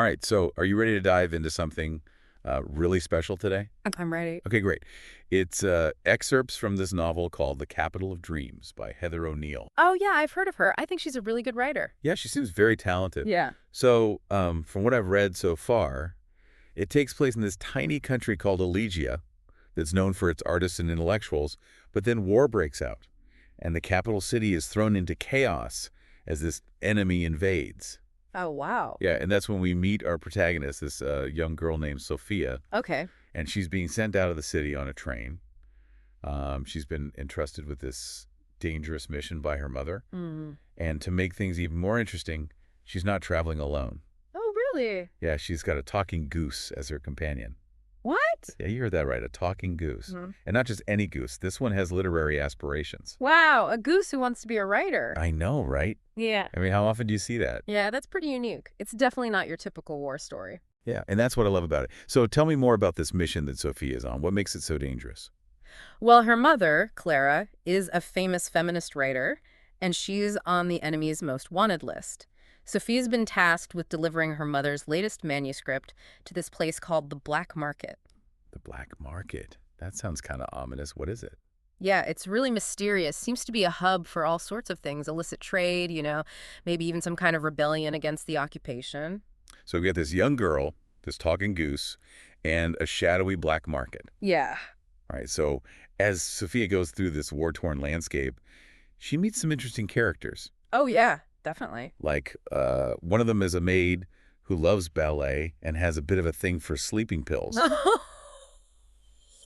All right, so are you ready to dive into something really special today? I'm ready. Okay, great. It's excerpts from this novel called The Capital of Dreams by Heather O'Neill. Oh, yeah, I've heard of her. I think she's a really good writer. Yeah, she seems very talented. Yeah. So, from what I've read so far, it takes place in this tiny country called Elysia that's known for its artists and intellectuals, but then war breaks out, and the capital city is thrown into chaos as this enemy invades. Oh, wow. Yeah, and that's when we meet our protagonist, this young girl named Sofia, Okay. and she's being sent out of the city on a train. She's been entrusted with this dangerous mission by her mother. Mm. And to make things even more interesting, she's not traveling alone. Oh, really? Yeah, she's got a talking goose as her companion. What? Yeah, you heard that right, a talking goose. Mhm. And not just any goose. This one has literary aspirations. Wow, a goose who wants to be a writer. I know, right? Yeah. I mean, how often do you see that? Yeah, that's pretty unique. It's definitely not your typical war story. Yeah, and that's what I love about it. So tell me more about this mission that Sophia is on. What makes it so dangerous? Well, her mother, Clara, is a famous feminist writer, and she's on the enemy's most wanted list. Sophia's been tasked with delivering her mother's latest manuscript to this place called the Black Market. The black market. That sounds kind of ominous. What is it? Yeah, it's really mysterious. Seems to be a hub for all sorts of things, illicit trade, maybe even some kind of rebellion against the occupation. So we got this young girl, this talking goose, and a shadowy black market. Yeah. All right, so as Sophia goes through this war-torn landscape, she meets some interesting characters. Oh, yeah, definitely. Like, one of them is a maid who loves ballet and has a bit of a thing for sleeping pills.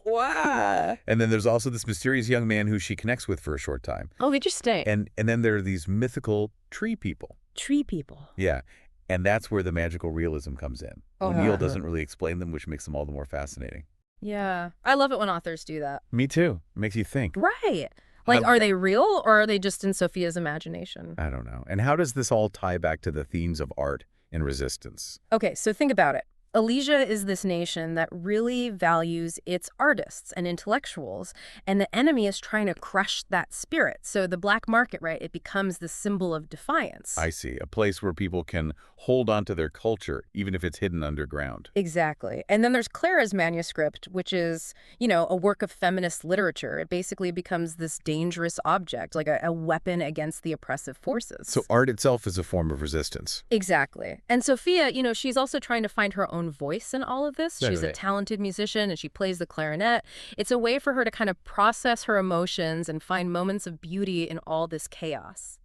Wow. And then there's also this mysterious young man who she connects with for a short time. Oh, interesting. And then there are these mythical tree people. Tree people. Yeah, and that's where the magical realism comes in. O'Neill doesn't really explain them, which makes them all the more fascinating. Yeah. I love it when authors do that. Me too. It makes you think. Right. Like, are they real or are they just in Sophia's imagination? I don't know. And how does this all tie back to the themes of art and resistance? Okay, so think about it. Elysia is this nation that really values its artists and intellectuals, and the enemy is trying to crush that spirit. So the black market, right, it becomes the symbol of defiance. I see. A place where people can hold on to their culture, even if it's hidden underground. Exactly. And then there's Clara's manuscript, which is, a work of feminist literature. It basically becomes this dangerous object, like a weapon against the oppressive forces. So art itself is a form of resistance. Exactly. And Sophia, she's also trying to find her own voice in all of this. Right, She's a right. talented musician and she plays the clarinet. It's a way for her to kind of process her emotions and find moments of beauty in all this chaos.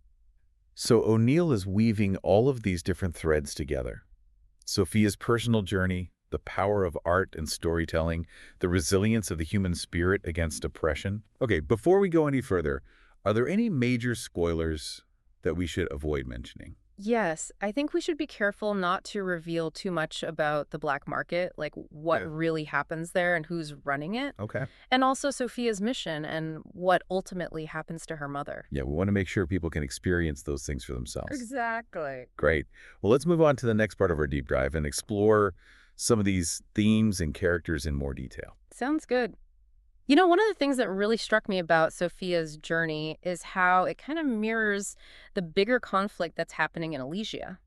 So O'Neill is weaving all of these different threads together. Sophia's personal journey, the power of art and storytelling, the resilience of the human spirit against oppression. Okay, before we go any further, are there any major spoilers that we should avoid mentioning? Yes, I think we should be careful not to reveal too much about the black market, like what Yeah. really happens there and who's running it, Okay. and also Sophia's mission and what ultimately happens to her mother. Yeah, we want to make sure people can experience those things for themselves. Exactly. Great. Well, let's move on to the next part of our deep dive and explore some of these themes and characters in more detail. Sounds good. One of the things that really struck me about Sophia's journey is how it kind of mirrors the bigger conflict that's happening in Elysia.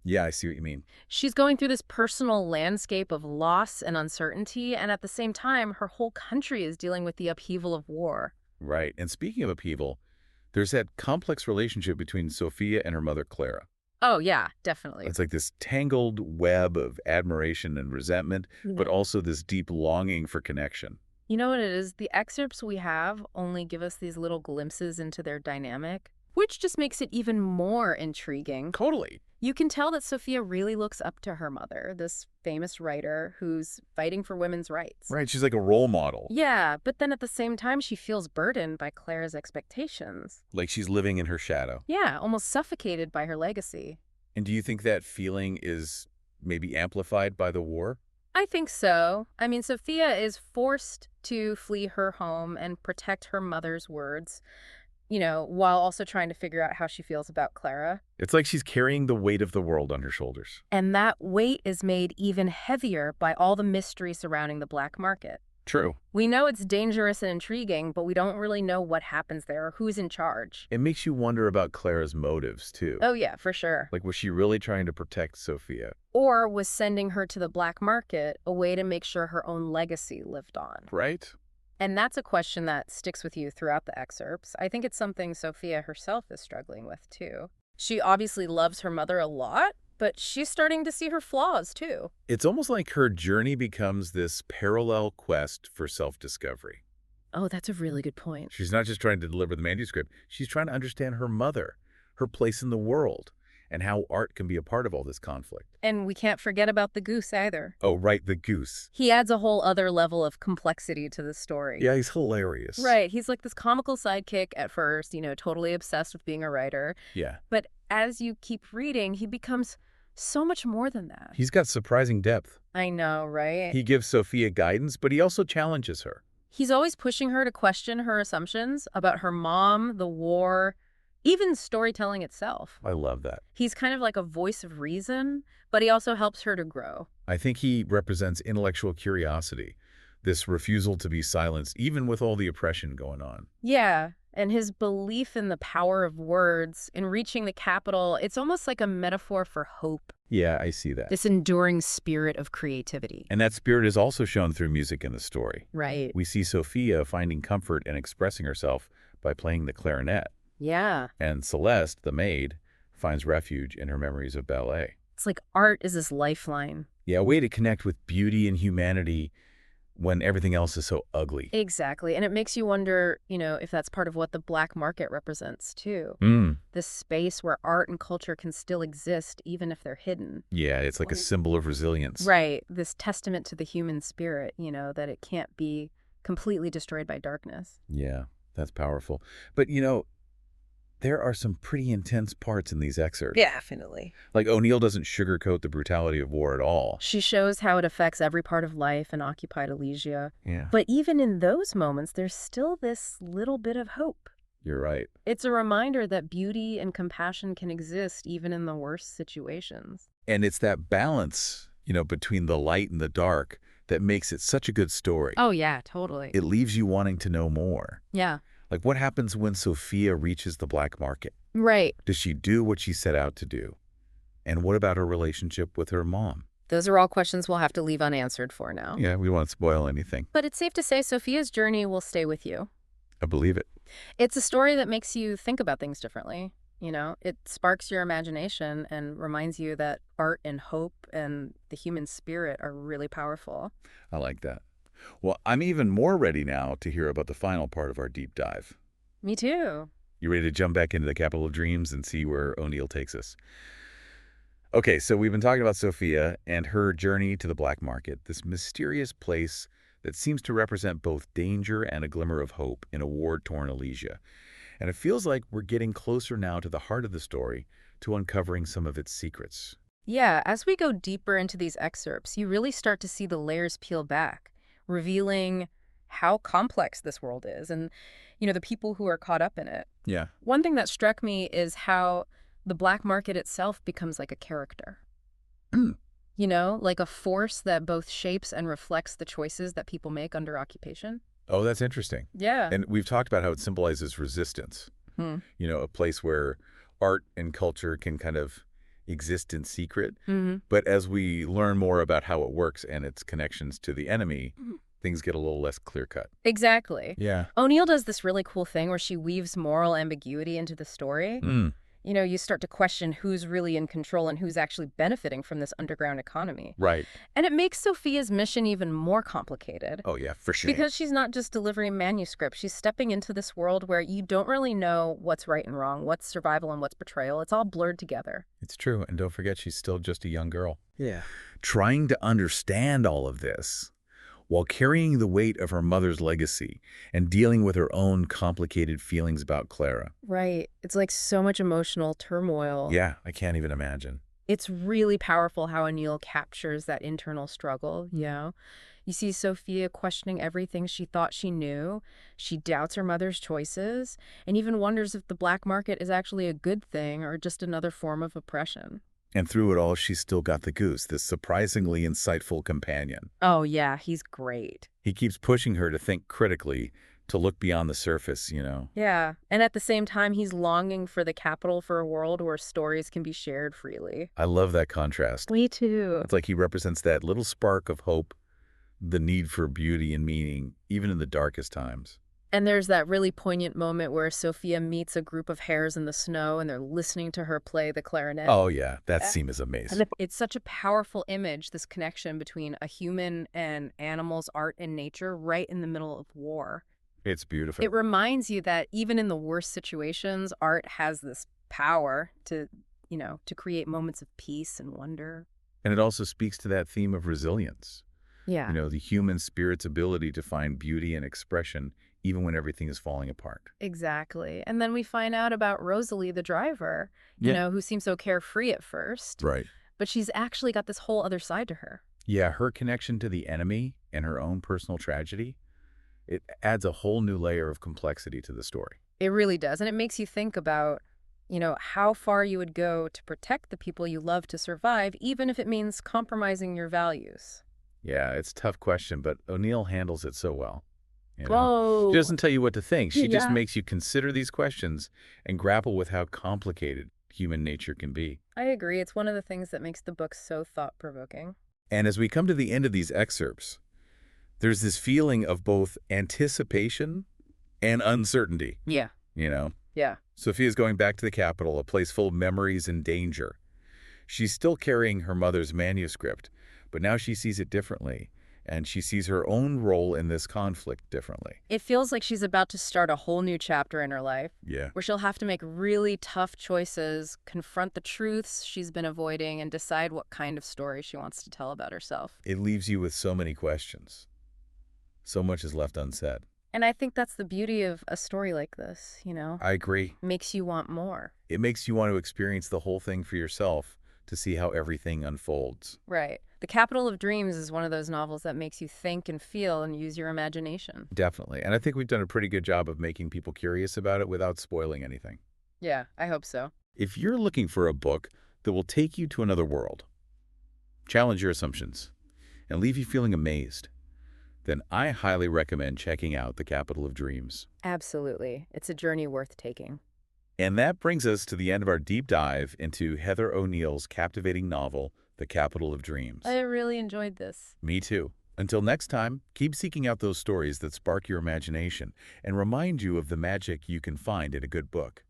Yeah, I see what you mean. She's going through this personal landscape of loss and uncertainty, and at the same time, her whole country is dealing with the upheaval of war. Right. And speaking of upheaval, there's that complex relationship between Sophia and her mother, Clara. Oh, yeah, definitely. It's like this tangled web of admiration and resentment, but also this deep longing for connection. You know what it is? The excerpts we have only give us these little glimpses into their dynamic, which just makes it even more intriguing. Totally. You can tell that Sophia really looks up to her mother, this famous writer who's fighting for women's rights. Right. She's like a role model. Yeah, but then at the same time, she feels burdened by Clara's expectations. Like she's living in her shadow. Yeah, almost suffocated by her legacy. And do you think that feeling is maybe amplified by the war? I think so. I mean, Sophia is forced to flee her home and protect her mother's words, while also trying to figure out how she feels about Clara. It's like she's carrying the weight of the world on her shoulders. And that weight is made even heavier by all the mystery surrounding the black market. True. We know it's dangerous and intriguing, but we don't really know what happens there or who's in charge. It makes you wonder about Clara's motives, too. Oh yeah, for sure. Like, was she really trying to protect Sofia? Or was sending her to the black market a way to make sure her own legacy lived on? Right? And that's a question that sticks with you throughout the excerpts. I think it's something Sofia herself is struggling with, too. She obviously loves her mother a lot, but she's starting to see her flaws, too. It's almost like her journey becomes this parallel quest for self-discovery. Oh, that's a really good point. She's not just trying to deliver the manuscript. She's trying to understand her mother, her place in the world, and how art can be a part of all this conflict. And we can't forget about the goose either. Oh, right, the goose. He adds a whole other level of complexity to the story. Yeah, he's hilarious. Right. He's like this comical sidekick at first, totally obsessed with being a writer. Yeah. But as you keep reading, he becomes so much more than that. He's got surprising depth. I know, right? He gives Sofia guidance, but he also challenges her. He's always pushing her to question her assumptions about her mom, the war, even storytelling itself. I love that. He's kind of like a voice of reason, but he also helps her to grow. I think he represents intellectual curiosity, this refusal to be silenced, even with all the oppression going on. Yeah, and his belief in the power of words, in reaching the capital, it's almost like a metaphor for hope. Yeah, I see that. This enduring spirit of creativity. And that spirit is also shown through music in the story. Right. We see Sofia finding comfort and expressing herself by playing the clarinet. Yeah. And Celeste, the maid, finds refuge in her memories of ballet. It's like art is this lifeline. Yeah, a way to connect with beauty and humanity when everything else is so ugly. Exactly. And it makes you wonder, if that's part of what the black market represents, too. This space where art and culture can still exist, even if they're hidden. Yeah, it's like a symbol of resilience. Right. This testament to the human spirit, that it can't be completely destroyed by darkness. Yeah, that's powerful. But, there are some pretty intense parts in these excerpts. Yeah, definitely. Like, O'Neill doesn't sugarcoat the brutality of war at all. She shows how it affects every part of life in occupied Elysia. Yeah. But even in those moments, there's still this little bit of hope. You're right. It's a reminder that beauty and compassion can exist even in the worst situations. And it's that balance, between the light and the dark that makes it such a good story. Oh, yeah, totally. It leaves you wanting to know more. Yeah. Like, what happens when Sofia reaches the black market? Right. Does she do what she set out to do? And what about her relationship with her mom? Those are all questions we'll have to leave unanswered for now. Yeah, we won't spoil anything. But it's safe to say Sofia's journey will stay with you. I believe it. It's a story that makes you think about things differently. It sparks your imagination and reminds you that art and hope and the human spirit are really powerful. I like that. Well, I'm even more ready now to hear about the final part of our deep dive. Me too. You ready to jump back into the capital of dreams and see where O'Neill takes us? Okay, so we've been talking about Sofia and her journey to the black market, this mysterious place that seems to represent both danger and a glimmer of hope in a war-torn Elysia. And it feels like we're getting closer now to the heart of the story, to uncovering some of its secrets. Yeah, as we go deeper into these excerpts, you really start to see the layers peel back, revealing how complex this world is and, the people who are caught up in it. Yeah. One thing that struck me is how the black market itself becomes like a character. Like a force that both shapes and reflects the choices that people make under occupation. Oh, that's interesting. Yeah. And we've talked about how it symbolizes resistance. A place where art and culture can kind of exist in secret. But as we learn more about how it works and its connections to the enemy, things get a little less clear-cut. Exactly. Yeah. O'Neill does this really cool thing where she weaves moral ambiguity into the story. You start to question who's really in control and who's actually benefiting from this underground economy. Right. And it makes Sofia's mission even more complicated. Oh, yeah, for sure. Because she's not just delivering manuscripts. She's stepping into this world where you don't really know what's right and wrong, what's survival and what's betrayal. It's all blurred together. It's true. And don't forget, she's still just a young girl. Yeah. Trying to understand all of this while carrying the weight of her mother's legacy and dealing with her own complicated feelings about Clara. Right. It's like so much emotional turmoil. Yeah, I can't even imagine. It's really powerful how O'Neill captures that internal struggle, You see Sofia questioning everything she thought she knew. She doubts her mother's choices and even wonders if the black market is actually a good thing or just another form of oppression. And through it all, she's still got the goose, this surprisingly insightful companion. Oh, yeah, he's great. He keeps pushing her to think critically, to look beyond the surface. Yeah, and at the same time, he's longing for the capital for a world where stories can be shared freely. I love that contrast. Me too. It's like he represents that little spark of hope, the need for beauty and meaning, even in the darkest times. And there's that really poignant moment where Sophia meets a group of hares in the snow and they're listening to her play the clarinet. Oh, yeah, that Uh, scene is And amazing. it's such a powerful image, this connection between a human and animals, art and nature, right in the middle of war. It's beautiful. It reminds you that even in the worst situations, art has this power to create moments of peace and wonder. And it also speaks to that theme of resilience. Yeah. The human spirit's ability to find beauty and expression even when everything is falling apart. Exactly. And then we find out about Rosalie, the driver, who seems so carefree at first, Right. but she's actually got this whole other side to her. Yeah, her connection to the enemy and her own personal tragedy, it adds a whole new layer of complexity to the story. It really does. And it makes you think about, how far you would go to protect the people you love to survive, even if it means compromising your values. Yeah, it's a tough question, but O'Neill handles it so well. Whoa. She doesn't tell you what to think. She just Yeah. makes you consider these questions and grapple with how complicated human nature can be. I agree. It's one of the things that makes the book so thought-provoking. And as we come to the end of these excerpts, there's this feeling of both anticipation and uncertainty, Yeah. you know? Yeah. Sophia's going back to the capital, a place full of memories and danger. She's still carrying her mother's manuscript, but now she sees it differently, and she sees her own role in this conflict differently. It feels like she's about to start a whole new chapter in her life, Yeah. where she'll have to make really tough choices, confront the truths she's been avoiding, and decide what kind of story she wants to tell about herself. It leaves you with so many questions. So much is left unsaid. And I think that's the beauty of a story like this, I agree. Makes you want more. It makes you want to experience the whole thing for yourself to see how everything unfolds. Right. The Capital of Dreams is one of those novels that makes you think and feel and use your imagination. Definitely. And I think we've done a pretty good job of making people curious about it without spoiling anything. Yeah, I hope so. If you're looking for a book that will take you to another world, challenge your assumptions, and leave you feeling amazed, then I highly recommend checking out The Capital of Dreams. Absolutely. It's a journey worth taking. And that brings us to the end of our deep dive into Heather O'Neill's captivating novel, The Capital of Dreams. I really enjoyed this. Me too. Until next time, keep seeking out those stories that spark your imagination and remind you of the magic you can find in a good book.